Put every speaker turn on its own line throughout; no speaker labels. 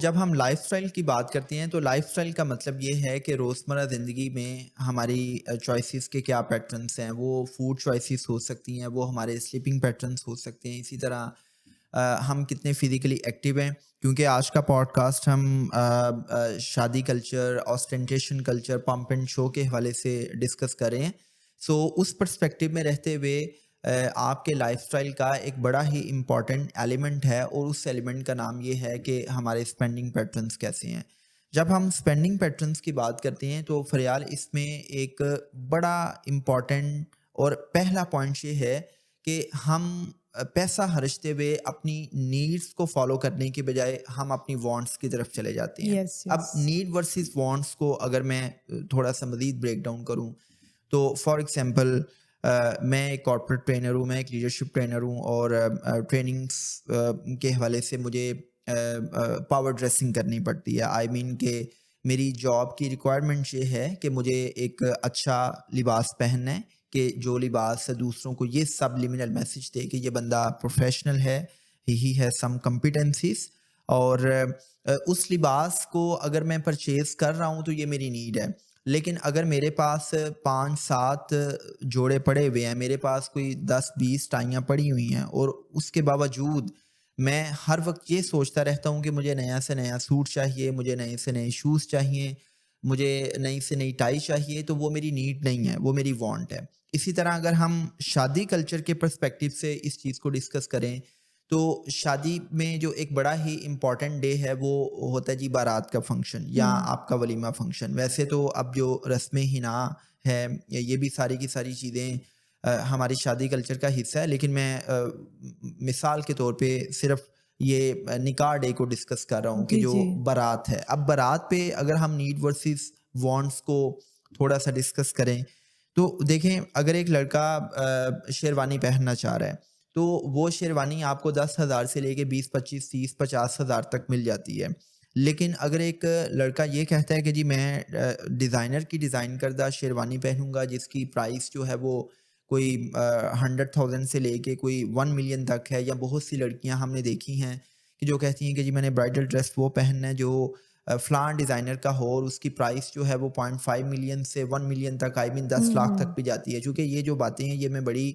جب ہم life style کی بات کرتے ہیں تو لائف اسٹائل کا مطلب یہ ہے کہ روزمرہ زندگی میں ہماری چوائسیز کے کیا پیٹرنس ہیں. وہ فوڈ چوائسیز ہو سکتی ہیں, وہ ہمارے سلیپنگ پیٹرنس ہو سکتے ہیں, اسی طرح ہم کتنے فزیکلی ایکٹیو ہیں. کیونکہ آج کا پوڈ کاسٹ ہم شادی culture, ostentation culture, pomp and show کے حوالے سے ڈسکس کر رہے ہیں. سو اس پرسپیکٹیو میں رہتے ہوئے آپ کے لائف اسٹائل کا ایک بڑا ہی امپورٹنٹ ایلیمنٹ ہے, اور اس ایلیمنٹ کا نام یہ ہے کہ ہمارے اسپینڈنگ پیٹرنس کیسے ہیں. جب ہم اسپینڈنگ پیٹرنس کی بات کرتے ہیں تو فریال اس میں ایک بڑا امپورٹنٹ اور پہلا پوائنٹ یہ ہے کہ ہم پیسہ خرچتے ہوئے اپنی نیڈس کو فالو کرنے کے بجائے ہم اپنی وانٹس کی طرف چلے جاتے ہیں.
یس
اب
یس
نیڈ ورسز وانٹس کو اگر میں تھوڑا سا مزید بریک ڈاؤن کروں تو فار ایگزامپل میں ایک کارپوریٹ ٹرینر ہوں, میں ایک لیڈرشپ ٹرینر ہوں, اور ٹریننگس کے حوالے سے مجھے پاور ڈریسنگ کرنی پڑتی ہے. آئی مین کہ میری جاب کی ریکوائرمنٹ یہ ہے کہ مجھے ایک اچھا لباس پہننا ہے کہ جو لباس دوسروں کو یہ سب لیمینل میسج دے کہ یہ بندہ پروفیشنل ہے, ہی ہیز سم کمپیٹنسیز. اور اس لباس کو اگر میں پرچیز کر رہا ہوں تو یہ میری نیڈ ہے. لیکن اگر میرے پاس 5-7 جوڑے پڑے ہوئے ہیں, میرے پاس کوئی 10-20 ٹائیاں پڑی ہوئی ہیں, اور اس کے باوجود میں ہر وقت یہ سوچتا رہتا ہوں کہ مجھے نیا سے نیا سوٹ چاہیے, مجھے نئے سے نئے شوز چاہیے, مجھے نئی سے نئی ٹائی چاہیے, تو وہ میری نیڈ نہیں ہے, وہ میری وانٹ ہے. اسی طرح اگر ہم شادی کلچر کے پرسپیکٹیو سے اس چیز کو ڈسکس کریں تو شادی میں جو ایک بڑا ہی امپورٹنٹ ڈے ہے وہ ہوتا ہے جی بارات کا فنکشن یا آپ کا ولیمہ فنکشن. ویسے تو اب جو رسم حنا ہے یہ بھی ساری کی ساری چیزیں ہماری شادی کلچر کا حصہ ہے, لیکن میں مثال کے طور پہ صرف یہ نکاح ڈے کو ڈسکس کر رہا ہوں کہ
جی
جو
جی
بارات ہے. اب بارات پہ اگر ہم نیڈ ورسز وانٹس کو تھوڑا سا ڈسکس کریں تو دیکھیں, اگر ایک لڑکا شیروانی پہننا چاہ رہا ہے تو وہ شیروانی آپ کو 10,000 سے لے کے 20-25-30-50,000 تک مل جاتی ہے. لیکن اگر ایک لڑکا یہ کہتا ہے کہ جی میں ڈیزائنر کی ڈیزائن کردہ شیروانی پہنوں گا جس کی پرائس جو ہے وہ کوئی 100,000 سے لے کے کوئی 1 ملین تک ہے, یا بہت سی لڑکیاں ہم نے دیکھی ہیں کہ جو کہتی ہیں کہ جی میں نے برائڈل ڈریس وہ پہننا ہے جو فلان ڈیزائنر کا ہو, اور اس کی پرائس جو ہے وہ 0.5 ملین سے 1 ملین تک, آئی مین 10 لاکھ تک بھی جاتی ہے. چونکہ یہ جو باتیں ہیں یہ میں بڑی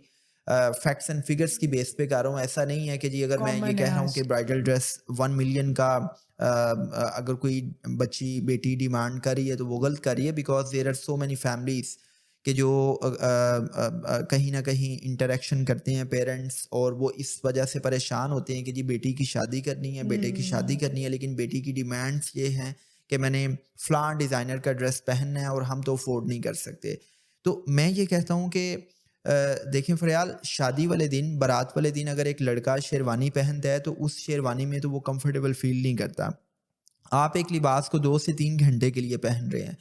فیکٹس اینڈ فگرس کی بیس پہ کر رہا ہوں. ایسا نہیں ہے کہ جی اگر میں یہ
کامن ہے
کہہ رہا ہوں
آج.
کہ برائڈل ڈریس 1 ملین کا اگر کوئی بچی بیٹی ڈیمانڈ کر رہی ہے تو وہ غلط کر رہی ہے, because there are so many families کہ جو کہیں نہ کہیں انٹریکشن کرتے ہیں پیرنٹس, اور وہ اس وجہ سے پریشان ہوتے ہیں کہ جی بیٹی کی شادی کرنی ہے, بیٹے کی شادی کرنی ہے, لیکن بیٹی کی ڈیمانڈس یہ ہیں کہ میں نے فلان ڈیزائنر کا ڈریس پہننا ہے اور ہم تو افورڈ نہیں کر سکتے. تو میں یہ کہتا ہوں کہ دیکھیں فریال, شادی والے دن, بارات والے دن اگر ایک لڑکا شیروانی پہنتا ہے تو اس شیروانی میں تو وہ کمفرٹیبل فیل نہیں کرتا. آپ ایک لباس کو 2 سے 3 گھنٹے کے لیے پہن رہے ہیں,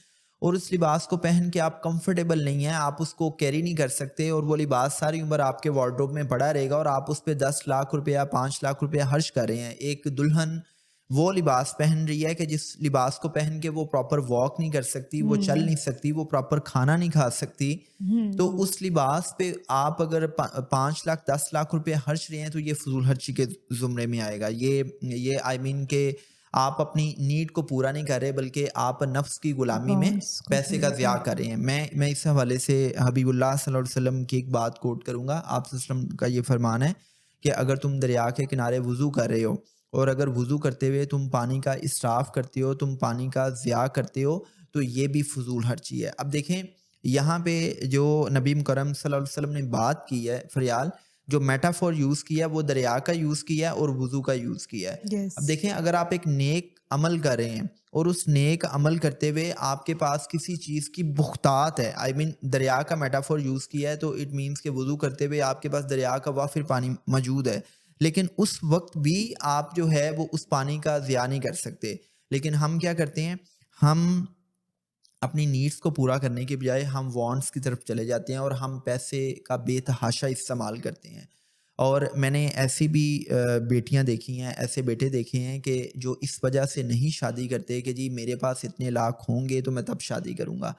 اور اس لباس کو پہن کے آپ کمفرٹیبل نہیں ہیں, آپ اس کو کیری نہیں کر سکتے, اور وہ لباس ساری عمر آپ کے وارڈروب میں پڑا رہے گا, اور آپ اس پہ 10 لاکھ روپیہ 5 لاکھ روپیہ خرچ کر رہے ہیں. ایک دلہن وہ لباس پہن رہی ہے کہ جس لباس کو پہن کے وہ پراپر واک نہیں کر سکتی, وہ چل نہیں سکتی, وہ پراپر کھانا نہیں کھا سکتی. تو اس لباس پہ آپ اگر 5 لاکھ 10 لاکھ روپے خرچ رہے ہیں تو یہ فضول خرچی کے زمرے میں آئے گا. یہ آئی مین کہ آپ اپنی نیڈ کو پورا نہیں کر رہے بلکہ آپ نفس کی غلامی میں
وانٹس کو
پیسے کا
پورا
ضیاع
کر.
کر رہے ہیں. میں اس حوالے سے حبیب اللہ صلی اللہ علیہ وسلم کی ایک بات کوٹ کروں گا. آپ صلی اللہ علیہ وسلم کا یہ فرمان ہے کہ اگر تم دریا کے کنارے وضو کر رہے ہو, اور اگر وضو کرتے ہوئے تم پانی کا اسراف کرتے ہو, تم پانی کا ضیاع کرتے ہو, تو یہ بھی فضول خرچی ہے. اب دیکھیں یہاں پہ جو نبی مکرم صلی اللہ علیہ وسلم نے بات کی ہے فریال, جو میٹافور یوز کیا ہے وہ دریا کا یوز کیا ہے اور وضو کا یوز کیا ہے.
یس
اب دیکھیں اگر آپ ایک نیک عمل کر رہے ہیں اور اس نیک عمل کرتے ہوئے آپ کے پاس کسی چیز کی بختات ہے, آئی مین دریا کا میٹافور یوز کیا ہے, تو اٹ مینس کہ وضو کرتے ہوئے آپ کے پاس دریا کا وافر پانی موجود ہے, لیکن اس وقت بھی آپ جو ہے وہ اس پانی کا ضیاع نہیں کر سکتے. لیکن ہم کیا کرتے ہیں, ہم اپنی نیڈس کو پورا کرنے کے بجائے ہم وانٹس کی طرف چلے جاتے ہیں, اور ہم پیسے کا بے تحاشا استعمال کرتے ہیں. اور میں نے ایسی بھی بیٹیاں دیکھی ہیں, ایسے بیٹے دیکھے ہیں کہ جو اس وجہ سے نہیں شادی کرتے کہ جی میرے پاس اتنے لاکھ ہوں گے تو میں تب شادی کروں گا.